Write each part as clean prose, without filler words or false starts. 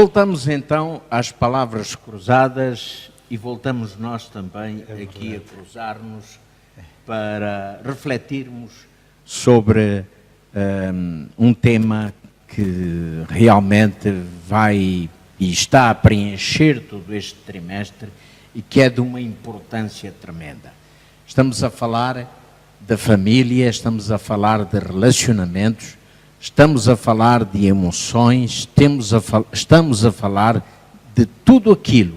Voltamos então às palavras cruzadas e voltamos nós também aqui a cruzar-nos para refletirmos sobre um tema que realmente vai e está a preencher todo este trimestre e que é de uma importância tremenda. Estamos a falar da família, estamos a falar de relacionamentos, estamos a falar de emoções, estamos a falar de tudo aquilo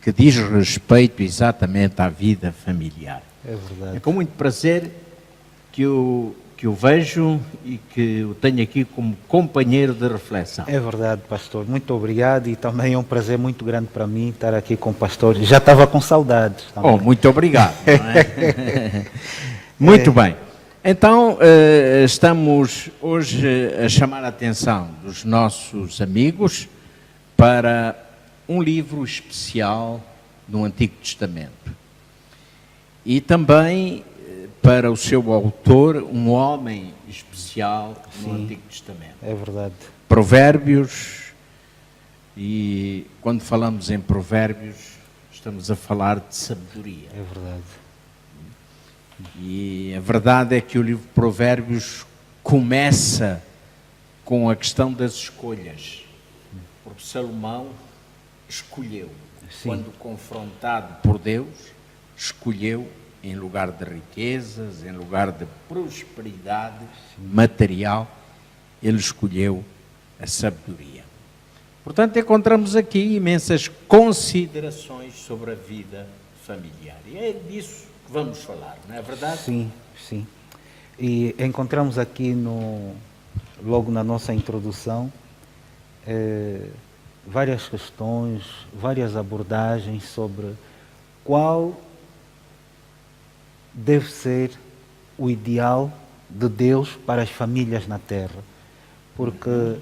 que diz respeito exatamente à vida familiar. É verdade. É com muito prazer que eu vejo e que o tenho aqui como companheiro de reflexão. É verdade, pastor. Muito obrigado e também é um prazer muito grande para mim estar aqui com o pastor. Já estava com saudades também. Oh, muito obrigado. Não é? Muito bem. Então, estamos hoje a chamar a atenção dos nossos amigos para um livro especial no Antigo Testamento. E também para o seu autor, um homem especial no Antigo Testamento. É verdade. Provérbios, e quando falamos em provérbios, estamos a falar de sabedoria. É verdade. E a verdade é que o livro de Provérbios começa com a questão das escolhas, porque Salomão escolheu, quando confrontado por Deus, escolheu em lugar de riquezas, em lugar de prosperidade material, ele escolheu a sabedoria. Portanto, encontramos aqui imensas considerações sobre a vida familiar. E é disso que vamos falar, não é verdade? Sim, sim. E encontramos aqui, logo na nossa introdução, várias questões, várias abordagens sobre qual deve ser o ideal de Deus para as famílias na Terra. Porque,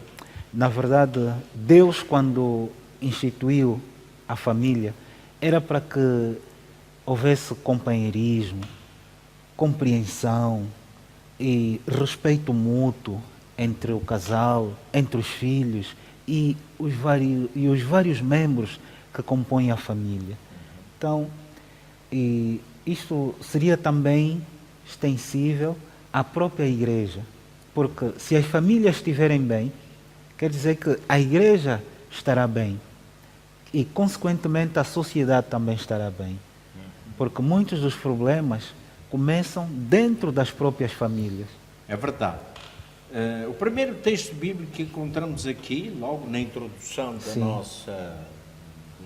na verdade, Deus, quando instituiu a família, era para que houvesse companheirismo, compreensão e respeito mútuo entre o casal, entre os filhos e os vários membros que compõem a família. Então, isto seria também extensível à própria igreja, porque se as famílias estiverem bem, quer dizer que a igreja estará bem e, consequentemente, a sociedade também estará bem, porque muitos dos problemas começam dentro das próprias famílias. É verdade. O primeiro texto bíblico que encontramos aqui, logo na introdução do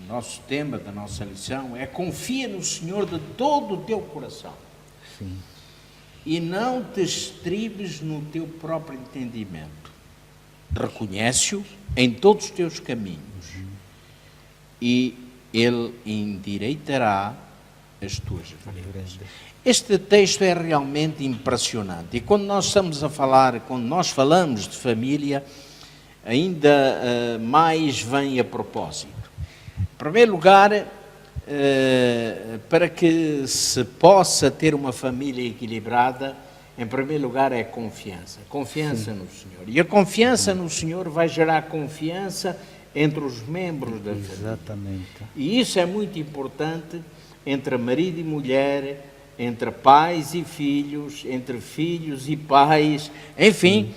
nosso tema, da nossa lição, é: confia no Senhor de todo o teu coração. Sim. E não te estribes no teu próprio entendimento. Reconhece-o em todos os teus caminhos e Ele endireitará as tuas veredas. Este texto é realmente impressionante. E quando nós falamos de família, ainda mais vem a propósito. Em primeiro lugar, para que se possa ter uma família equilibrada, em primeiro lugar é confiança. Confiança no Senhor. E a confiança no Senhor vai gerar confiança entre os membros da família. Exatamente. E isso é muito importante entre marido e mulher, entre pais e filhos, entre filhos e pais, enfim,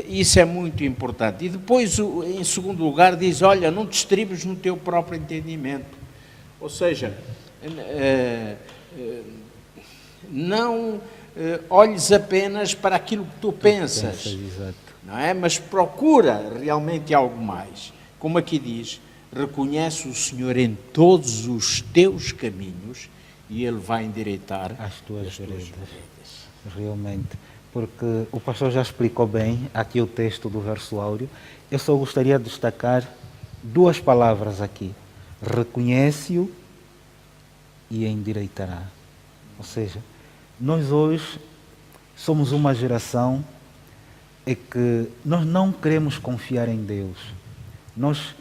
isso é muito importante. E depois, em segundo lugar, diz: olha, não te estribes no teu próprio entendimento. Ou seja, não olhes apenas para aquilo que tu pensas, não é? Mas procura realmente algo mais. Como aqui diz: reconhece o Senhor em todos os teus caminhos e Ele vai endireitar as tuas veredas. Realmente. Porque o pastor já explicou bem aqui o texto do verso áureo. Eu só gostaria de destacar duas palavras aqui: reconhece-o e endireitará. Ou seja, nós hoje somos uma geração em que nós não queremos confiar em Deus. Nós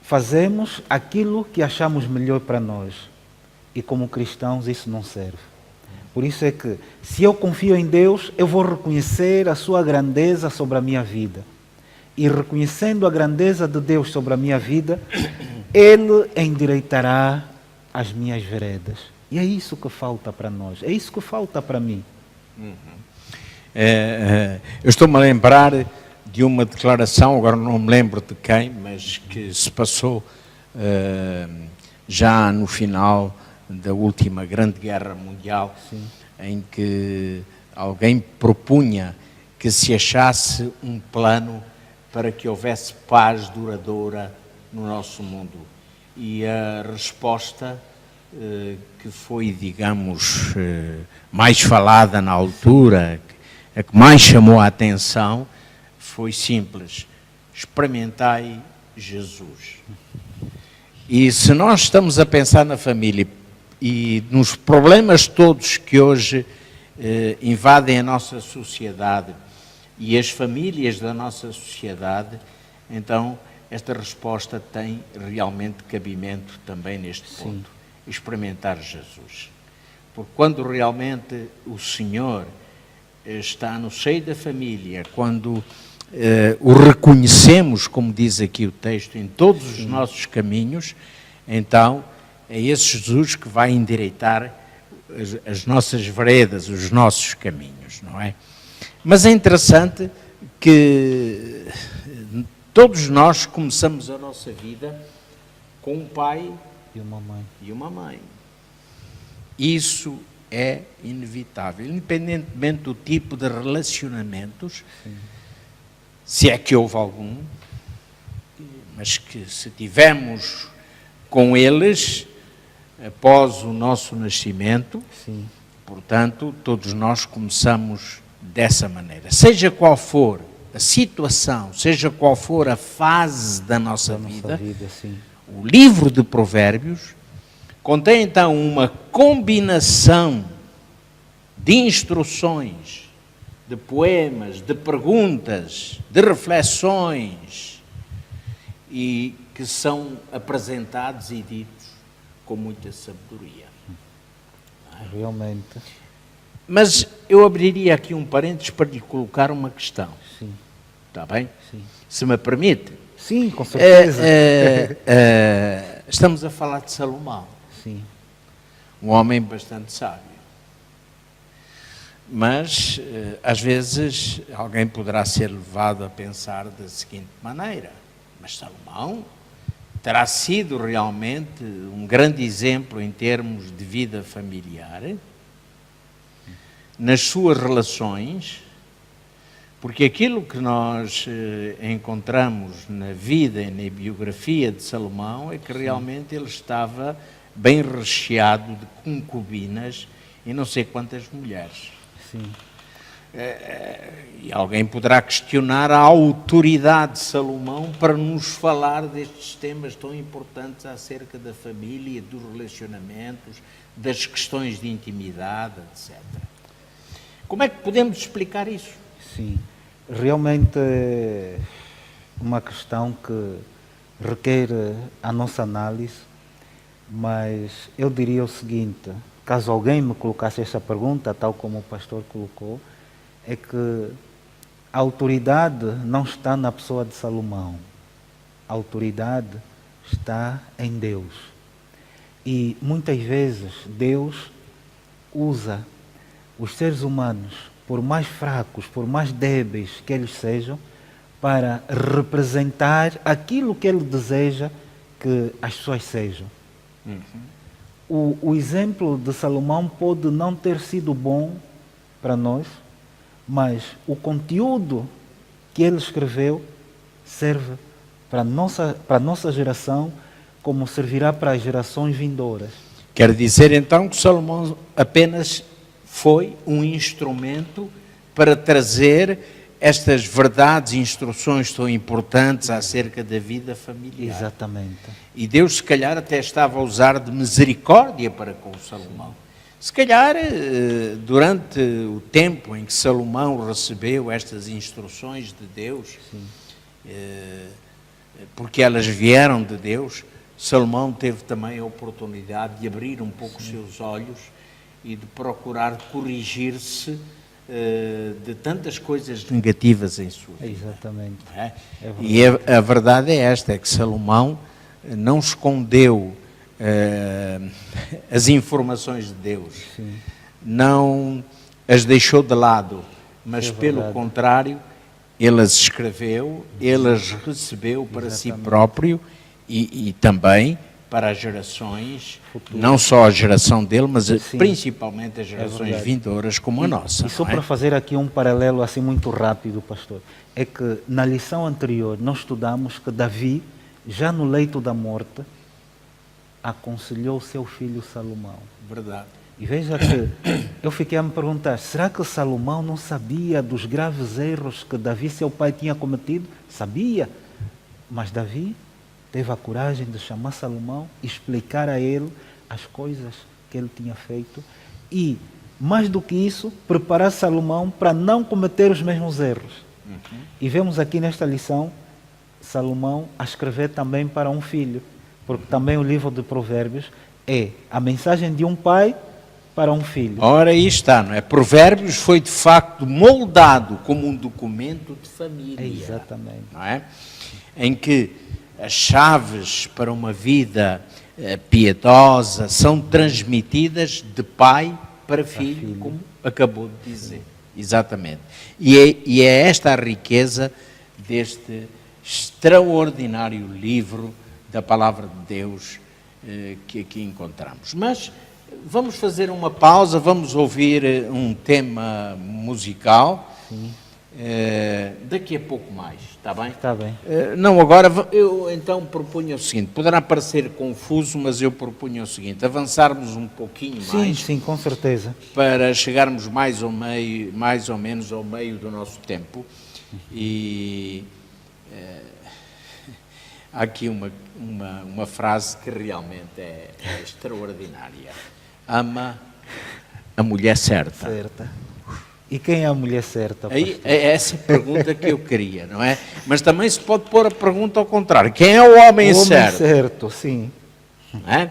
fazemos aquilo que achamos melhor para nós. E como cristãos isso não serve. Por isso é que, se eu confio em Deus, eu vou reconhecer a sua grandeza sobre a minha vida. e reconhecendo a grandeza de Deus sobre a minha vida, Ele endireitará as minhas veredas. E é isso que falta para nós, é isso que falta para mim. Eu estou-me a lembrar de uma declaração, agora não me lembro de quem, mas que se passou já no final da última Grande Guerra Mundial, Sim. em que alguém propunha que se achasse um plano para que houvesse paz duradoura no nosso mundo. E a resposta que foi, digamos, mais falada na altura, a que mais chamou a atenção, foi simples: experimentai Jesus. E se nós estamos a pensar na família e nos problemas todos que hoje invadem a nossa sociedade e as famílias da nossa sociedade, então esta resposta tem realmente cabimento também neste ponto. Sim. Experimentar Jesus. Porque quando realmente o Senhor está no seio da família, quando o reconhecemos, como diz aqui o texto, em todos os nossos caminhos, então é esse Jesus que vai endireitar as nossas veredas, os nossos caminhos, não é? Mas é interessante que todos nós começamos a nossa vida com um pai E uma mãe. e uma mãe. Isso é inevitável, independentemente do tipo de relacionamentos, se é que houve algum, mas que se tivemos com eles após o nosso nascimento, Sim. portanto, todos nós começamos dessa maneira. Seja qual for a situação, seja qual for a fase da nossa vida, Sim. o livro de Provérbios contém então uma combinação de instruções, de poemas, de perguntas, de reflexões, e que são apresentados e ditos com muita sabedoria. Realmente. Mas eu abriria aqui um parênteses para lhe colocar uma questão. Sim. Está bem? Sim. Se me permite. Sim, com certeza. Estamos a falar de Salomão, Sim. um homem bastante sábio. Mas, às vezes, alguém poderá ser levado a pensar da seguinte maneira: mas Salomão terá sido realmente um grande exemplo em termos de vida familiar, nas suas relações, porque aquilo que nós encontramos na vida e na biografia de Salomão é que realmente ele estava bem recheado de concubinas e não sei quantas mulheres. Sim. E alguém poderá questionar a autoridade de Salomão para nos falar destes temas tão importantes acerca da família, dos relacionamentos, das questões de intimidade, etc. Como é que podemos explicar isso? Sim. Realmente é uma questão que requer a nossa análise, mas eu diria o seguinte: caso alguém me colocasse essa pergunta, tal como o pastor colocou, é que a autoridade não está na pessoa de Salomão. A autoridade está em Deus. E muitas vezes Deus usa os seres humanos, por mais fracos, por mais débeis que eles sejam, para representar aquilo que Ele deseja que as pessoas sejam. O exemplo de Salomão pode não ter sido bom para nós, mas o conteúdo que ele escreveu serve para a nossa geração, como servirá para as gerações vindouras. Quer dizer então que Salomão apenas foi um instrumento para trazer estas verdades e instruções tão importantes acerca da vida familiar. Exatamente. E Deus, se calhar, até estava a usar de misericórdia para com Salomão. Se calhar, durante o tempo em que Salomão recebeu estas instruções de Deus, porque elas vieram de Deus, Salomão teve também a oportunidade de abrir um pouco os seus olhos e de procurar corrigir-se de tantas coisas negativas em sua vida. Exatamente. Não é? É E a verdade é esta, é que Salomão não escondeu as informações de Deus, Sim. não as deixou de lado, mas É pelo verdade. contrário, ele as escreveu, ele as recebeu para si Exatamente. próprio e também para as gerações, Futuras. não só a geração dele, mas Sim. principalmente as gerações verdade. vindouras como a nossa. E só não é? para fazer aqui um paralelo assim muito rápido, pastor, é que na lição anterior nós estudamos que Davi, já no leito da morte, aconselhou seu filho Salomão. Verdade. E veja que eu fiquei a me perguntar, será que Salomão não sabia dos graves erros que Davi, seu pai, tinha cometido? Sabia, mas Davi teve a coragem de chamar Salomão e explicar a ele as coisas que ele tinha feito e, mais do que isso, preparar Salomão para não cometer os mesmos erros. E vemos aqui nesta lição Salomão a escrever também para um filho, porque também o livro de Provérbios é a mensagem de um pai para um filho. Ora, aí está, não é? Provérbios foi de facto moldado como um documento de família. Exatamente. Não é? Em que as chaves para uma vida piedosa são transmitidas de pai para filho, como acabou de dizer. Exatamente. E é esta a riqueza deste extraordinário livro da Palavra de Deus que aqui encontramos. Mas vamos fazer uma pausa, vamos ouvir um tema musical. Sim. Daqui a pouco mais, está bem? Está bem. Não, agora eu então propunha o seguinte, poderá parecer confuso, mas eu propunha o seguinte, avançarmos um pouquinho Sim, mais sim, com certeza. para chegarmos mais ou menos ao meio do nosso tempo e há aqui uma frase que realmente é extraordinária. Ama a mulher certa. Certa. E quem é a mulher certa? Aí, é essa pergunta que eu queria, não é? Mas também se pode pôr a pergunta ao contrário. Quem é o homem O homem certo? certo, sim. Não é?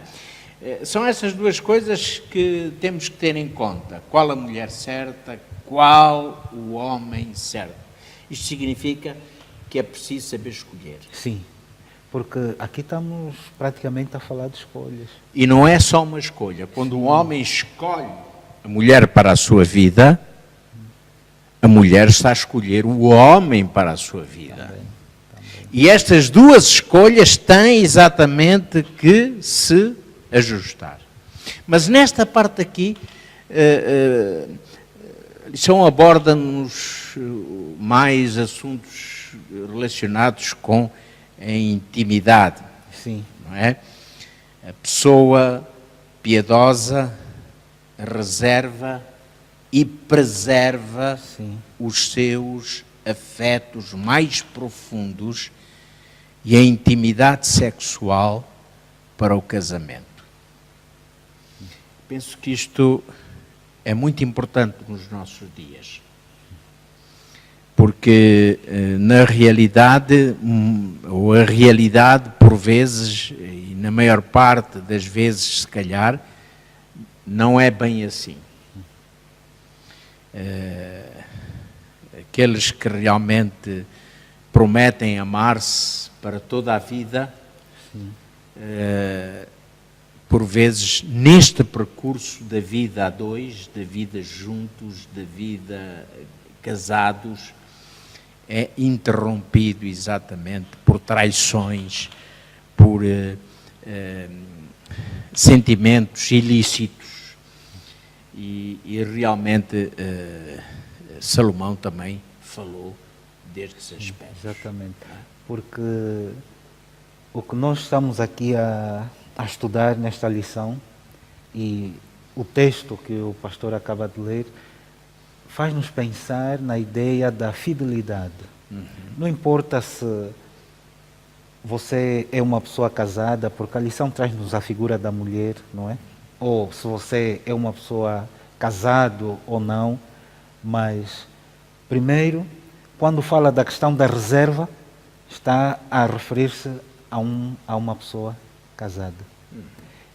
São essas duas coisas que temos que ter em conta. Qual a mulher certa, qual o homem certo. Isto significa que é preciso saber escolher. Sim. Porque aqui estamos praticamente a falar de escolhas. E não é só uma escolha. Quando o homem escolhe a mulher para a sua vida, a mulher está a escolher o homem para a sua vida. Também. E estas duas escolhas têm exatamente que se ajustar. Mas nesta parte aqui, lição aborda-nos mais assuntos relacionados com a intimidade. Sim. Não é? A pessoa piedosa reserva e preserva os seus afetos mais profundos e a intimidade sexual para o casamento. Penso que isto é muito importante nos nossos dias, porque na realidade, ou a realidade por vezes, e na maior parte das vezes se calhar, não é bem assim. Aqueles que realmente prometem amar-se para toda a vida, por vezes neste percurso da vida a dois, da vida juntos, da vida casados, é interrompido exatamente por traições, por sentimentos ilícitos. E realmente Salomão também falou destes aspectos. Exatamente. Porque o que nós estamos aqui a estudar nesta lição e o texto que o pastor acaba de ler faz-nos pensar na ideia da fidelidade. Não importa se você é uma pessoa casada, porque a lição traz-nos a figura da mulher, não é? Ou se você é uma pessoa casado ou não, mas primeiro, quando fala da questão da reserva, está a referir-se a uma pessoa casada.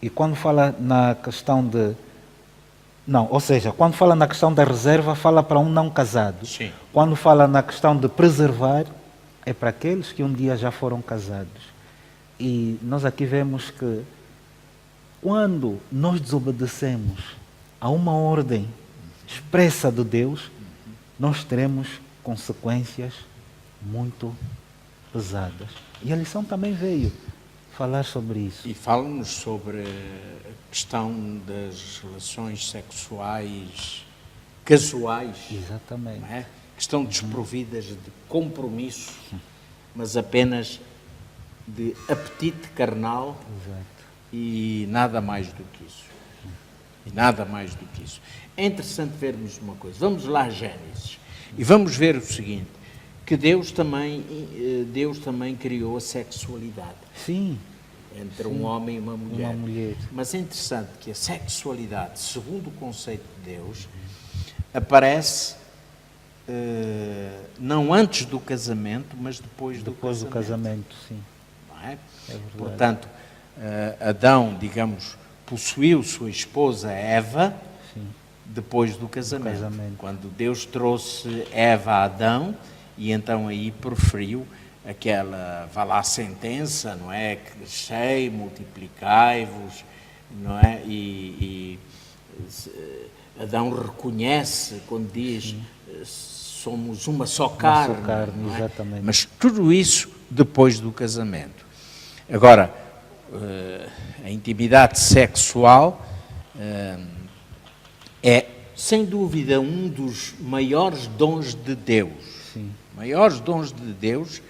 E quando fala na questão de Não, ou seja, quando fala na questão da reserva, fala para um não casado. Sim. Quando fala na questão de preservar, é para aqueles que um dia já foram casados. E nós aqui vemos que quando nós desobedecemos a uma ordem expressa de Deus, nós teremos consequências muito pesadas. E a lição também veio falar sobre isso. E fala-nos sobre a questão das relações sexuais casuais, Exatamente. não é? Que estão desprovidas de compromisso, mas apenas de apetite carnal. Exato. E nada mais do que isso. E nada mais do que isso. É interessante vermos uma coisa. Vamos lá a Gênesis e vamos ver o seguinte, que Deus também criou a sexualidade Sim. entre um homem e uma mulher. Uma mulher. Mas é interessante que a sexualidade, segundo o conceito de Deus, aparece não antes do casamento, mas depois do casamento, sim. Não é? É verdade. Portanto, Adão, digamos, possuiu sua esposa Eva, Sim. depois do casamento. Quando Deus trouxe Eva a Adão, e então aí proferiu aquela, vá lá, sentença, não é? Crescei, multiplicai-vos, não é? E Adão reconhece quando diz somos uma só carne, não é? Exatamente. Mas tudo isso depois do casamento. Agora, a intimidade sexual é, sem dúvida, um dos maiores dons de Deus. Sim. Maiores dons de Deus,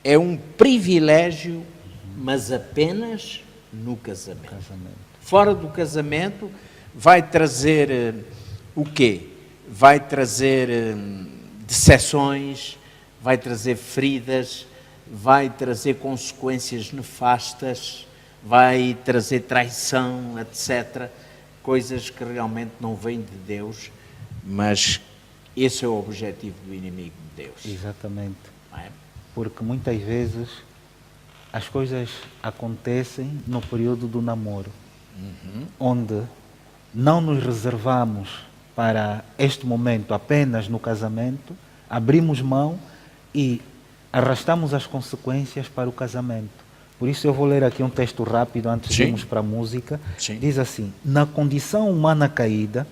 é um privilégio, mas apenas no casamento. Fora do casamento, vai trazer o quê? Vai trazer decepções, vai trazer feridas, vai trazer consequências nefastas, vai trazer traição, etc. Coisas que realmente não vêm de Deus, mas esse é o objetivo do inimigo de Deus. Exatamente. Não é? Porque muitas vezes as coisas acontecem no período do namoro, onde não nos reservamos para este momento apenas no casamento, abrimos mão e arrastamos as consequências para o casamento. Por isso eu vou ler aqui um texto rápido antes de irmos para a música. Sim. Diz assim: na condição humana caída,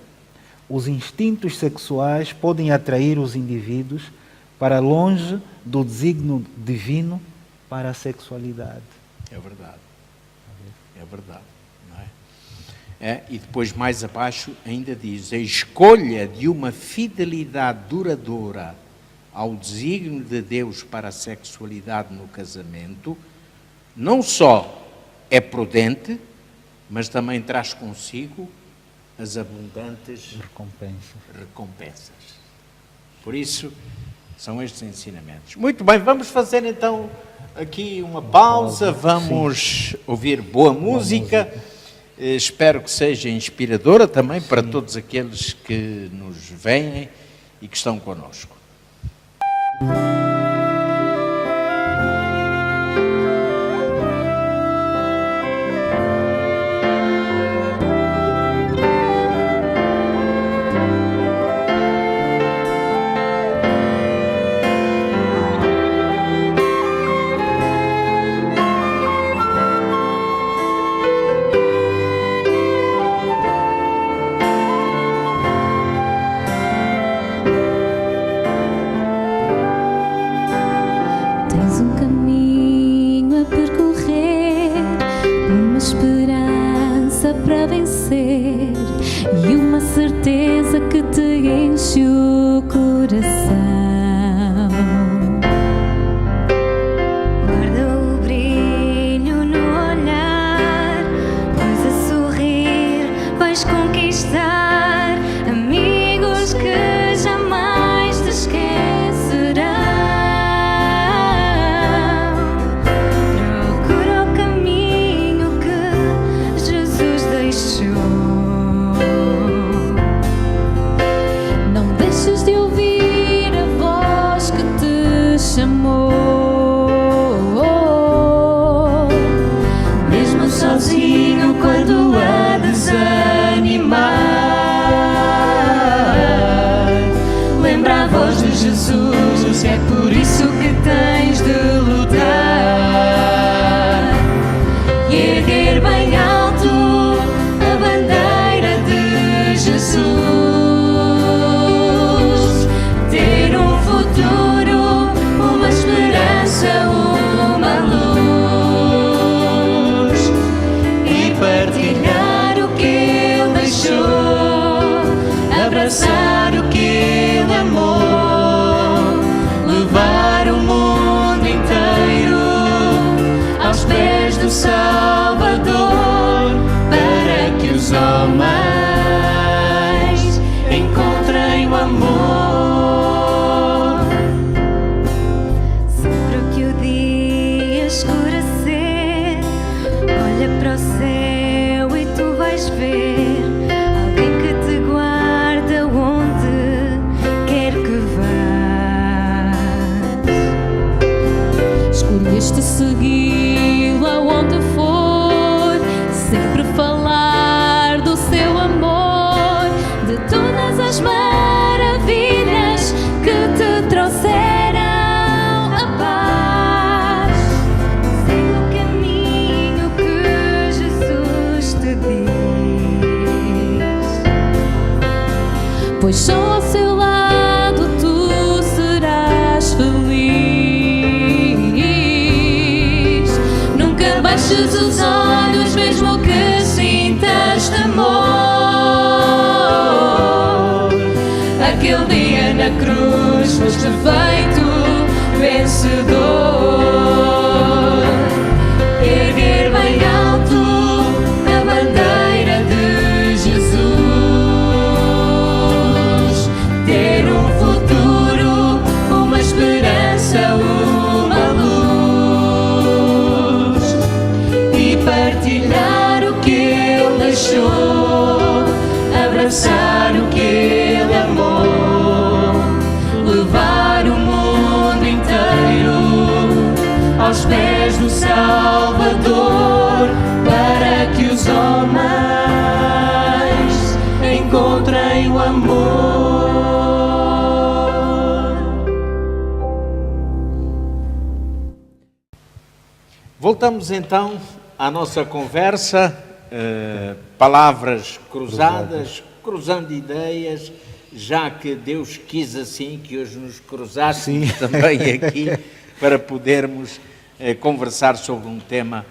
os instintos sexuais podem atrair os indivíduos para longe do desígnio divino para a sexualidade. É verdade. É verdade. Não é? E depois, mais abaixo, ainda diz: a escolha de uma fidelidade duradoura ao desígnio de Deus para a sexualidade no casamento, não só é prudente, mas também traz consigo as abundantes recompensas. Por isso, são estes ensinamentos. Muito bem, vamos fazer então aqui uma pausa, vamos ouvir boa música. Espero que seja inspiradora também para todos aqueles que nos veem e que estão conosco. Para vencer e uma certeza que te enche o coração. Guarda o brilho no olhar, pois a sorrir vais conquistar amigos que jamais te esquecerão. Procura o caminho que Jesus deixou. Não deixes de ouvir a voz que te chamou. Mesmo sozinho, quando a desanimar, pois só ao seu lado tu serás feliz. Nunca baixes os olhos, mesmo que sintas temor. Aquele dia na cruz foste feito vencedor. Erguer bem alto a bandeira de Jesus, ter um futuro, uma esperança, uma luz, e partilhar o que Ele deixou, abraçar o que Ele amou, levar o mundo inteiro aos pés do Salvador, para que os homens encontrem o amor. Voltamos então à nossa conversa, palavras cruzadas, cruzando ideias, já que Deus quis assim que hoje nos cruzássemos também aqui para podermos conversar sobre um tema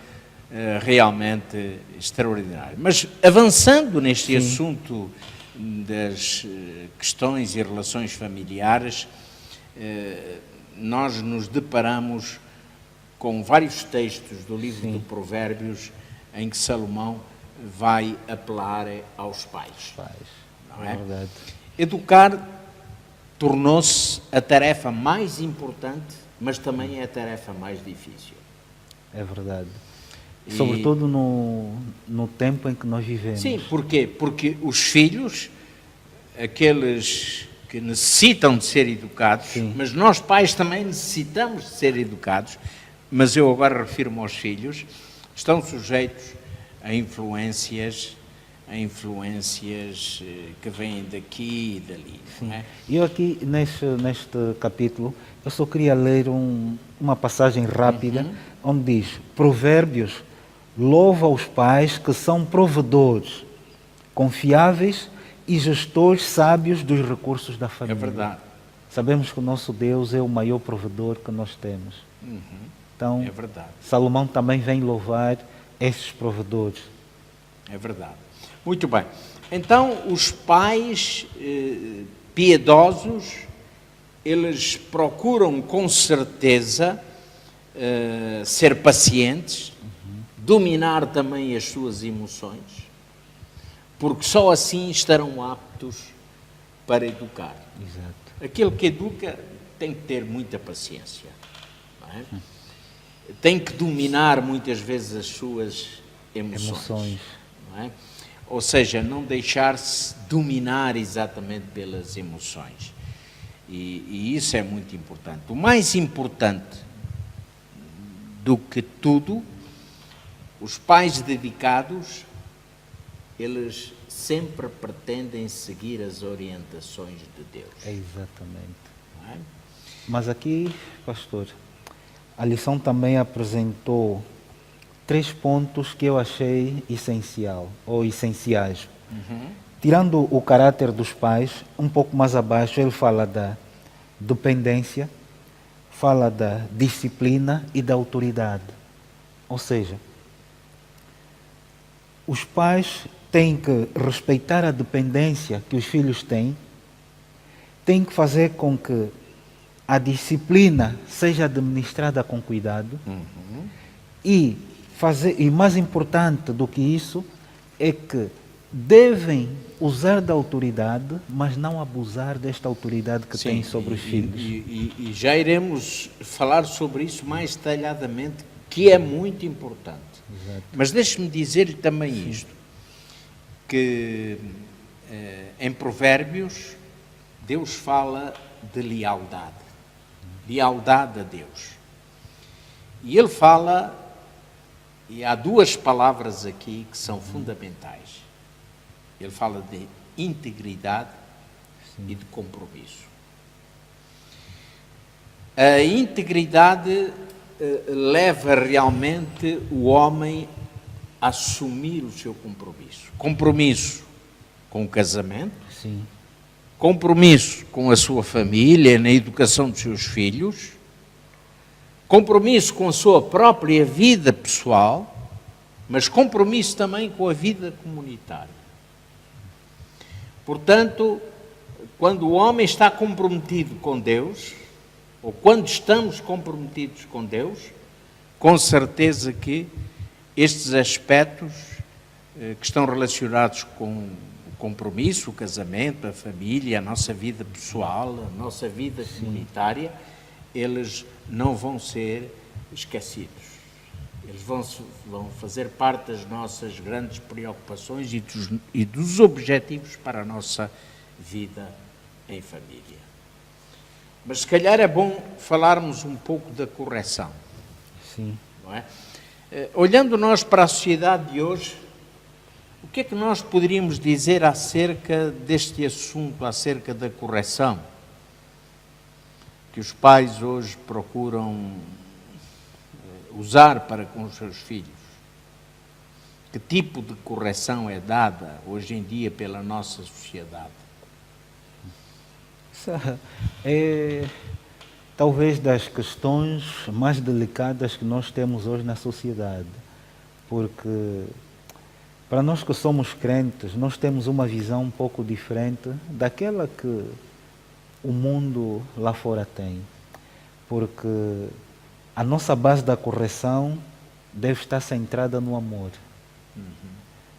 realmente extraordinário. Mas avançando neste assunto das questões e relações familiares, nós nos deparamos com vários textos do livro de Provérbios em que Salomão vai apelar aos pais. Não é? Verdade. Educar tornou-se a tarefa mais importante, mas também é a tarefa mais difícil. É verdade. Sobretudo no tempo em que nós vivemos. Sim, porquê? Porque os filhos, aqueles que necessitam de ser educados, mas nós pais também necessitamos de ser educados, mas eu agora refiro-me aos filhos, estão sujeitos a influências que vêm daqui e dali. Não é? Eu aqui, neste capítulo, eu só queria ler uma passagem rápida, onde diz: Provérbios louva os pais que são provedores, confiáveis e gestores sábios dos recursos da família. É verdade. Sabemos que o nosso Deus é o maior provedor que nós temos. Então, É verdade. Salomão também vem louvar esses provedores. É verdade. Muito bem. Então, os pais piedosos, eles procuram com certeza ser pacientes, dominar também as suas emoções, porque só assim estarão aptos para educar. Exato. Aquele que educa tem que ter muita paciência, não é? Tem que dominar muitas vezes as suas emoções. Não é? Ou seja, não deixar-se dominar exatamente pelas emoções. E isso é muito importante. O mais importante do que tudo, os pais dedicados, eles sempre pretendem seguir as orientações de Deus. É exatamente. Não é? Mas aqui, pastor, a lição também apresentou 3 pontos que eu achei essenciais. Tirando o caráter dos pais, um pouco mais abaixo ele fala da dependência, fala da disciplina e da autoridade. Ou seja, os pais têm que respeitar a dependência que os filhos têm que fazer com que a disciplina seja administrada com cuidado e mais importante do que isso é que devem usar da autoridade, mas não abusar desta autoridade que têm sobre os filhos. E já iremos falar sobre isso mais detalhadamente, que é muito importante. Exato. Mas deixe-me dizer-lhe também isto, que em Provérbios Deus fala de lealdade a Deus. E ele fala, e há 2 palavras aqui que são fundamentais. Ele fala de integridade e de compromisso. A integridade leva realmente o homem a assumir o seu compromisso. Compromisso com o casamento, compromisso com a sua família, na educação dos seus filhos, compromisso com a sua própria vida pessoal, mas compromisso também com a vida comunitária. Portanto, quando o homem está comprometido com Deus, ou quando estamos comprometidos com Deus, com certeza que estes aspectos que estão relacionados com o compromisso, o casamento, a família, a nossa vida pessoal, a nossa vida comunitária, eles não vão ser esquecidos. Eles vão fazer parte das nossas grandes preocupações e dos objetivos para a nossa vida em família. Mas se calhar é bom falarmos um pouco da correção. Sim. Não é? Olhando nós para a sociedade de hoje, o que é que nós poderíamos dizer acerca deste assunto, acerca da correção, que os pais hoje procuram usar para com os seus filhos? Que tipo de correção é dada hoje em dia pela nossa sociedade? Essa é talvez das questões mais delicadas que nós temos hoje na sociedade, porque para nós que somos crentes, nós temos uma visão um pouco diferente daquela que o mundo lá fora tem, porque a nossa base da correção deve estar centrada no amor.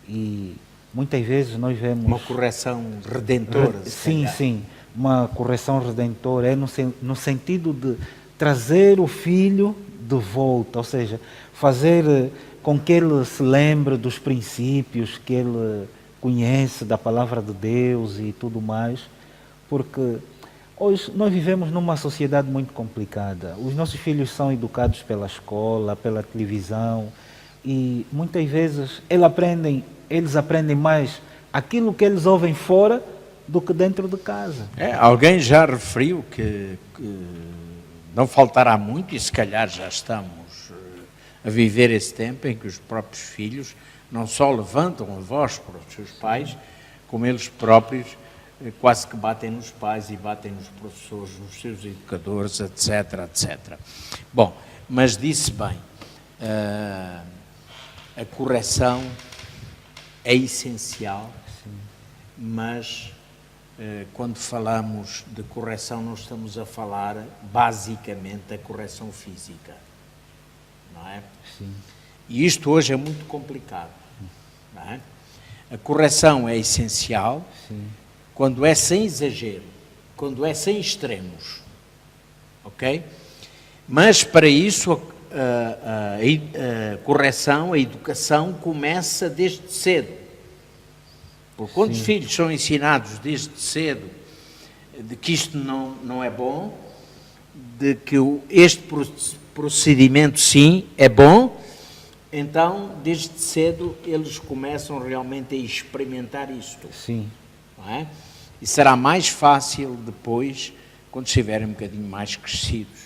E muitas vezes nós vemos... Uma correção redentora. Sim, sim. Uma correção redentora é no sentido de trazer o filho de volta, ou seja, fazer com que ele se lembre dos princípios que ele conhece da palavra de Deus e tudo mais, porque hoje nós vivemos numa sociedade muito complicada. Os nossos filhos são educados pela escola, pela televisão, e muitas vezes eles aprendem mais aquilo que eles ouvem fora do que dentro de casa. Alguém já referiu que não faltará muito, e se calhar já estamos a viver esse tempo em que os próprios filhos não só levantam a voz para os seus pais, como eles próprios quase que batem nos pais e batem nos professores, nos seus educadores, etc, etc. Bom, mas disse bem, a correção é essencial, mas quando falamos de correção não estamos a falar basicamente da correção física, não é? Sim. E isto hoje é muito complicado, não é? A correção é essencial. Sim. Quando é sem exagero, quando é sem extremos, ok? Mas para isso a correção, a educação começa desde cedo. Porque quando os filhos são ensinados desde cedo de que isto não é bom, de que este procedimento sim é bom, então desde cedo eles começam realmente a experimentar isto. Sim. Não é? E será mais fácil depois, quando estiverem um bocadinho mais crescidos,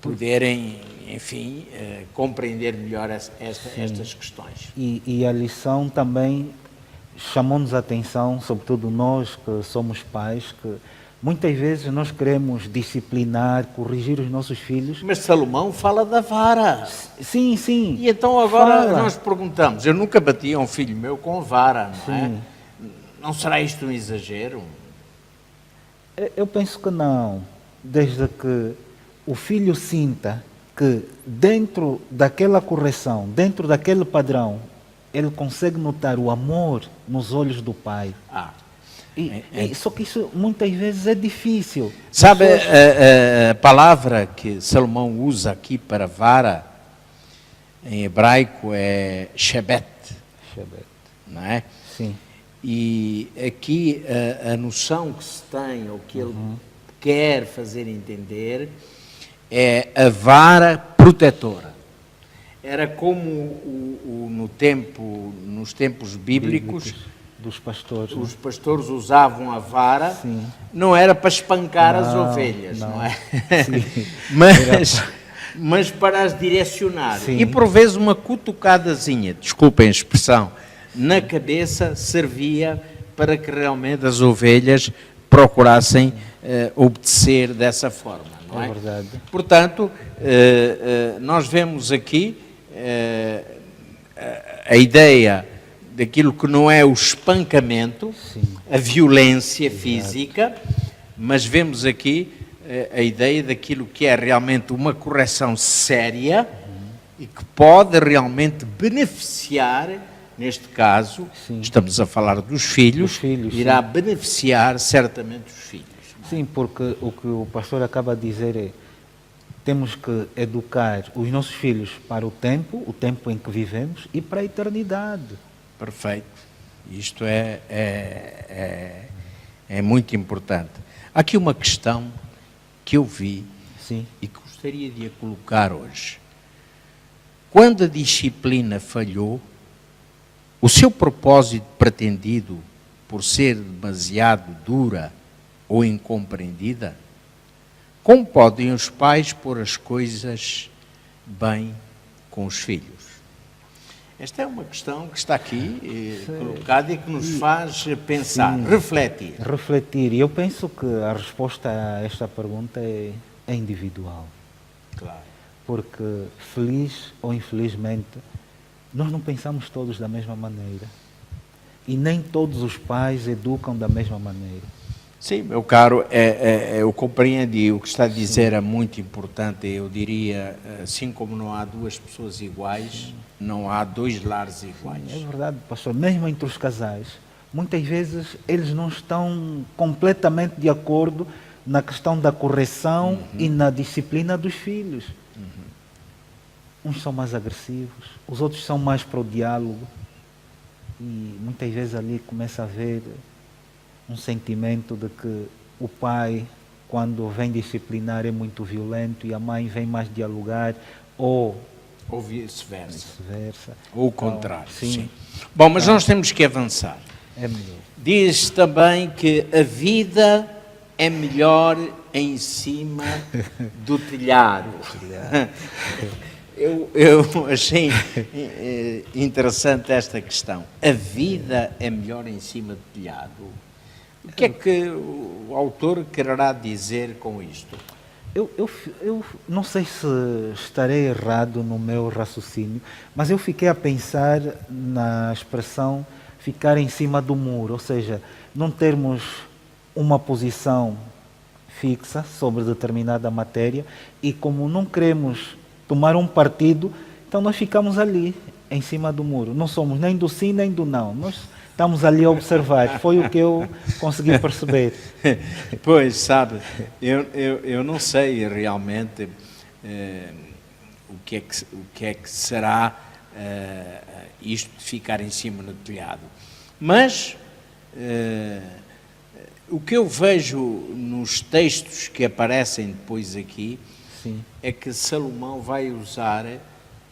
poderem, enfim, compreender melhor estas questões. E a lição também chamou-nos a atenção, sobretudo nós que somos pais, que muitas vezes nós queremos disciplinar, corrigir os nossos filhos. Mas Salomão fala da vara. Sim, sim. E então agora nós perguntamos, eu nunca bati a um filho meu com vara, não é? Não será isto um exagero? Eu penso que não, desde que o filho sinta que dentro daquela correção, dentro daquele padrão, ele consegue notar o amor nos olhos do pai. Só que isso muitas vezes é difícil. Sabe, a palavra que Salomão usa aqui para vara, em hebraico, é shebet. Shebet. Não é? Sim. E aqui a noção que se tem, ou que ele quer fazer entender, é a vara protetora. Era como nos tempos bíblicos dos pastores. Os pastores usavam a vara, não era para espancar as ovelhas, não é? mas para as direcionar. Sim. E por vezes uma cutucadazinha, desculpem a expressão, na cabeça servia para que realmente as ovelhas procurassem obedecer dessa forma, não é? É verdade. Portanto, nós vemos aqui a ideia daquilo que não é o espancamento, Sim. a violência física, mas vemos aqui a ideia daquilo que é realmente uma correção séria e que pode realmente beneficiar, neste caso, Sim. estamos a falar dos filhos, Dos filhos, irá beneficiar certamente os filhos. Sim, porque o que o pastor acaba de dizer é: temos que educar os nossos filhos para o tempo em que vivemos e para a eternidade. Perfeito. Isto é muito importante. Há aqui uma questão que eu vi Sim, e que gostaria de a colocar hoje. Quando a disciplina falhou, o seu propósito pretendido por ser demasiado dura ou incompreendida, como podem os pais pôr as coisas bem com os filhos? Esta é uma questão que está aqui colocada e que nos faz pensar, refletir. refletir. E eu penso que a resposta a esta pergunta é individual. Claro. Porque, feliz ou infelizmente, nós não pensamos todos da mesma maneira. E nem todos os pais educam da mesma maneira. Sim, meu caro, eu compreendi o que está a dizer, é muito importante. Eu diria, assim como não há duas pessoas iguais, não há dois lares iguais. É verdade, pastor. Mesmo entre os casais, muitas vezes eles não estão completamente de acordo na questão da correção e na disciplina dos filhos. Uns são mais agressivos, os outros são mais para o diálogo. E muitas vezes ali começa a haver um sentimento de que o pai, quando vem disciplinar, é muito violento e a mãe vem mais dialogar, ou vice-versa. vice-versa. Ou o contrário. Sim. Sim. Bom, mas nós temos que avançar. É melhor. Diz também que a vida é melhor em cima do telhado. Eu achei interessante esta questão. A vida é melhor em cima do telhado. O que é que o autor quererá dizer com isto? Eu não sei se estarei errado no meu raciocínio, mas eu fiquei a pensar na expressão ficar em cima do muro, ou seja, não termos uma posição fixa sobre determinada matéria e como não queremos tomar um partido, então nós ficamos ali, em cima do muro. Não somos nem do sim nem do não. Nós estamos ali a observar. Foi o que eu consegui perceber. Pois, sabe, eu não sei realmente o que é que será isto de ficar em cima do telhado. Mas o que eu vejo nos textos que aparecem depois aqui, Sim. é que Salomão vai usar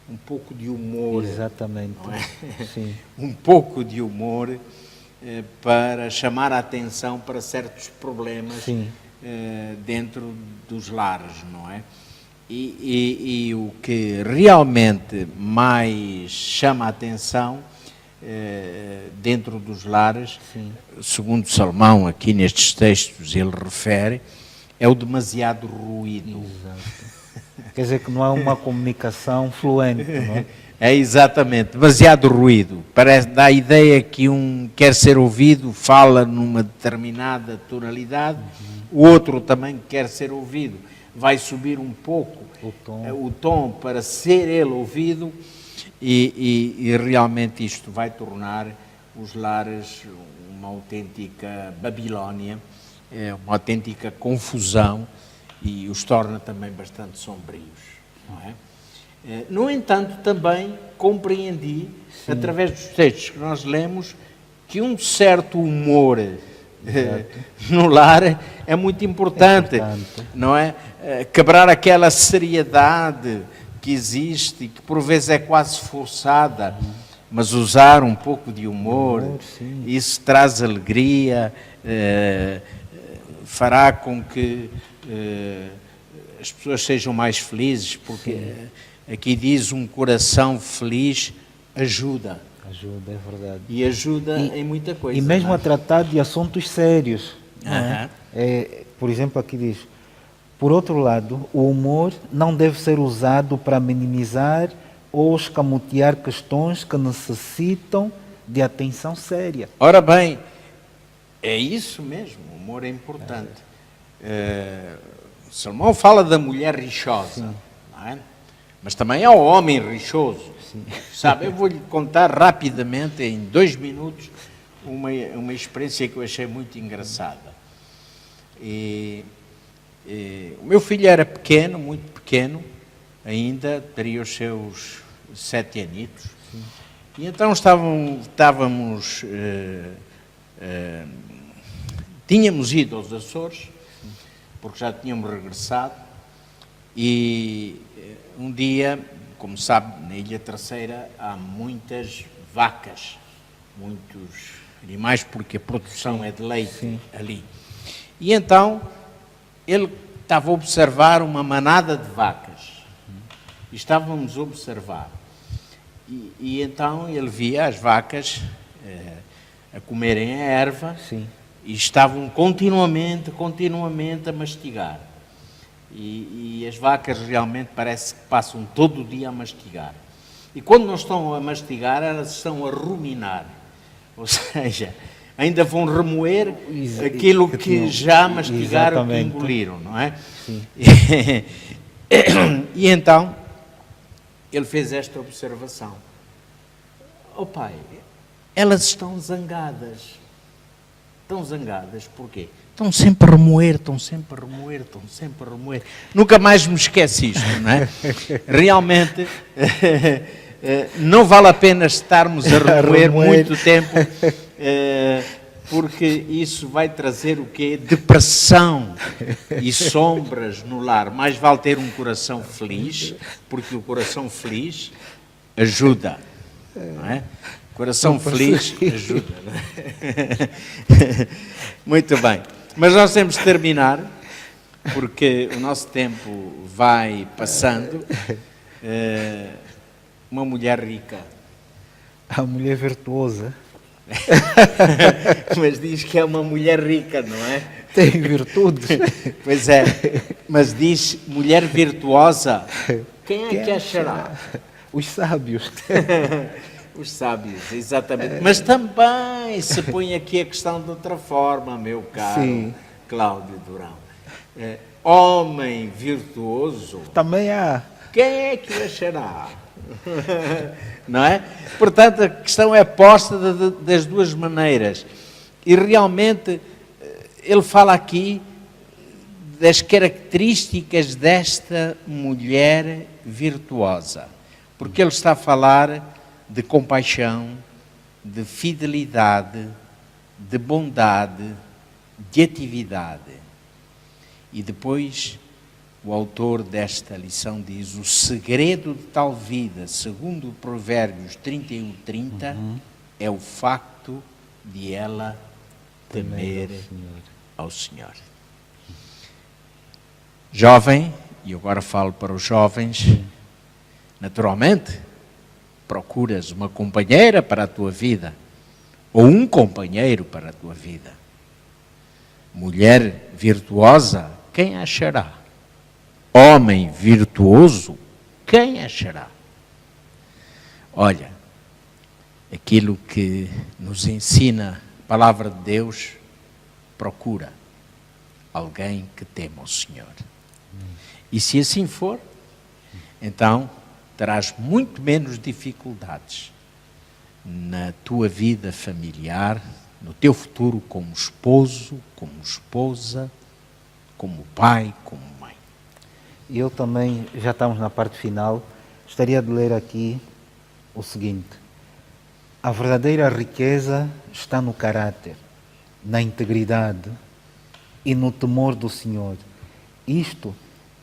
um pouco de humor. Exatamente. Não é? Sim. Um pouco de humor para chamar a atenção para certos problemas Sim. dentro dos lares, não é? E o que realmente mais chama a atenção dentro dos lares, Sim. segundo Salomão, aqui nestes textos ele refere, é o demasiado ruído. Exato. Quer dizer que não há uma comunicação fluente, não é? É exatamente, demasiado ruído. Parece, dá a ideia que um quer ser ouvido, fala numa determinada tonalidade, o outro também quer ser ouvido, vai subir um pouco o tom para ser ele ouvido e realmente isto vai tornar os lares uma autêntica Babilónia, uma autêntica confusão e os torna também bastante sombrios, não é? No entanto, também compreendi, através dos textos que nós lemos, que um certo humor no lar é muito importante, não é? Quebrar aquela seriedade que existe e que por vezes é quase forçada, mas usar um pouco de humor, isso traz alegria, fará com que as pessoas sejam mais felizes, porque aqui diz um coração feliz ajuda. Ajuda, é verdade. E ajuda em muita coisa. E mesmo não é? a tratar de assuntos sérios. Não é? Aham. Por exemplo, aqui diz: por outro lado, o humor não deve ser usado para minimizar ou escamotear questões que necessitam de atenção séria. Ora bem, é isso mesmo, o humor é importante. Salomão fala da mulher rixosa, não é? Mas também há o homem rixoso. Sabe, eu vou-lhe contar rapidamente, em 2 minutos, uma experiência que eu achei muito engraçada. O meu filho era pequeno, muito pequeno, ainda teria os seus 7 anitos. E então tínhamos ido aos Açores, porque já tínhamos regressado, e um dia, como sabe, na Ilha Terceira há muitas vacas, muitos animais, porque a produção é de leite ali. E então ele estava a observar uma manada de vacas, e estávamos a observar. E então ele via as vacas a comerem a erva. Sim. E estavam continuamente a mastigar. E as vacas realmente parece que passam todo o dia a mastigar. E quando não estão a mastigar, elas estão a ruminar. Ou seja, ainda vão remoer aquilo que já mastigaram, que engoliram, não é? Sim. E então, ele fez esta observação. Oh pai, elas estão zangadas. Estão zangadas, porquê? Estão sempre a remoer. Nunca mais me esquece isto, não é? Realmente, não vale a pena estarmos a remoer muito tempo, porque isso vai trazer o quê? Depressão e sombras no lar. Mais vale ter um coração feliz, porque o coração feliz ajuda, não é? Coração feliz ajuda. Não é? Muito bem. Mas nós temos de terminar, porque o nosso tempo vai passando. Uma mulher rica. A mulher virtuosa. Mas diz que é uma mulher rica, não é? Tem virtudes. Pois é. Mas diz mulher virtuosa. Quem é que achará? Os sábios. Os sábios, exatamente. Mas também se põe aqui a questão de outra forma, meu caro Cláudio Durão. Homem virtuoso. Também há. Quem é que o achará? Não é? Portanto, a questão é posta das duas maneiras. E realmente, ele fala aqui das características desta mulher virtuosa. Porque ele está a falar de compaixão, de fidelidade, de bondade, de atividade. E depois o autor desta lição diz: o segredo de tal vida, segundo Provérbios 31:30, é o facto de ela temer ao Senhor. Jovem, e agora falo para os jovens, naturalmente, procuras uma companheira para a tua vida, ou um companheiro para a tua vida. Mulher virtuosa, quem achará? Homem virtuoso, quem achará? Olha, aquilo que nos ensina a palavra de Deus, procura alguém que tema o Senhor. E se assim for, então terás muito menos dificuldades na tua vida familiar, no teu futuro como esposo, como esposa, como pai, como mãe. E eu também, já estamos na parte final, gostaria de ler aqui o seguinte: a verdadeira riqueza está no caráter, na integridade e no temor do Senhor. Isto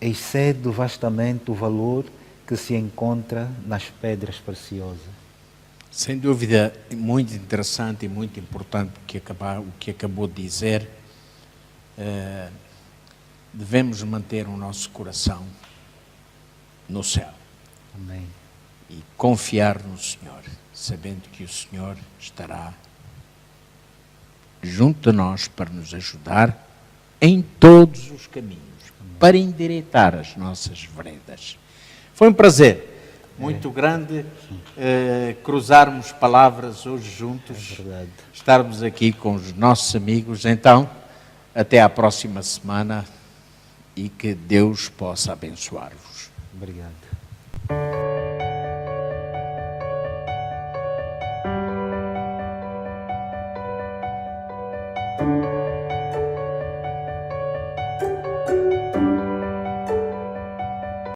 excede vastamente o valor que se encontra nas pedras preciosas. Sem dúvida, muito interessante e muito importante o que acabou de dizer. Devemos manter o nosso coração no céu. Amém. e confiar no Senhor, sabendo que o Senhor estará junto de nós para nos ajudar em todos os caminhos, para endireitar as nossas veredas. Foi um prazer muito grande cruzarmos palavras hoje juntos, estarmos aqui com os nossos amigos. Então, até à próxima semana e que Deus possa abençoar-vos. Obrigado.